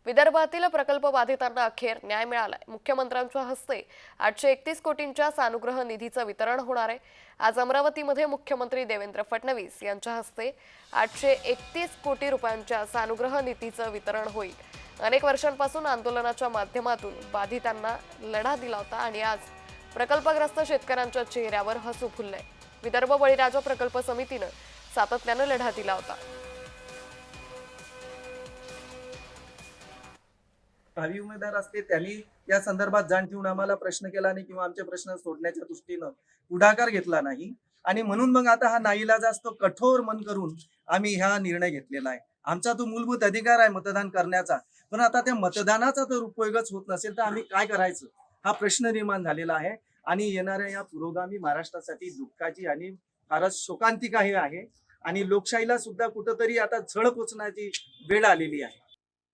विदर्भातील प्रकल्प बाधितांना अखेर न्याय मिळालाय। मुख्यमंत्र्यांच्या हस्ते 831 कोटींच्या सानुग्रह निधीचं वितरण होणार आहे। आज अमरावतीमध्ये मुख्यमंत्री देवेंद्र फडणवीस यांच्या हस्ते 831 कोटी रुपयांच्या सानुग्रह निधीचं वितरण होईल। अनेक वर्षांपासून आंदोलनाच्या माध्यमातून बाधितांना लढा दिला होता आणि आज प्रकल्पग्रस्त शेतकऱ्यांच्या चेहऱ्यावर हसू फुललंय। विदर्भ बळीराजा प्रकल्प समितीनं सातत्यानं लढा दिला होता। भावी उमेदवार असते त्यांनी या संदर्भात जाण ठेवून आम्हाला प्रश्न केला नाही किंवा आमचे प्रश्न सोडण्याच्या दृष्टीनं पुढाकार घेतला नाही आणि म्हणून मग आता हा नाईलाजास्तव कठोर मन करून आम्ही हा निर्णय घेतलेला आहे। आमचा तो मूलभूत अधिकार आहे मतदान करण्याचा, पण आता त्या मतदानाचा जर उपयोगच होत नसेल तर आम्ही काय करायचं हा प्रश्न निर्माण झालेला आहे। आणि येणाऱ्या या पुरोगामी महाराष्ट्रासाठी दुःखाची आणि फारच शोकांतिका हे आहे आणि लोकशाहीला सुद्धा कुठंतरी आता झळ पोचण्याची वेळ आलेली आहे।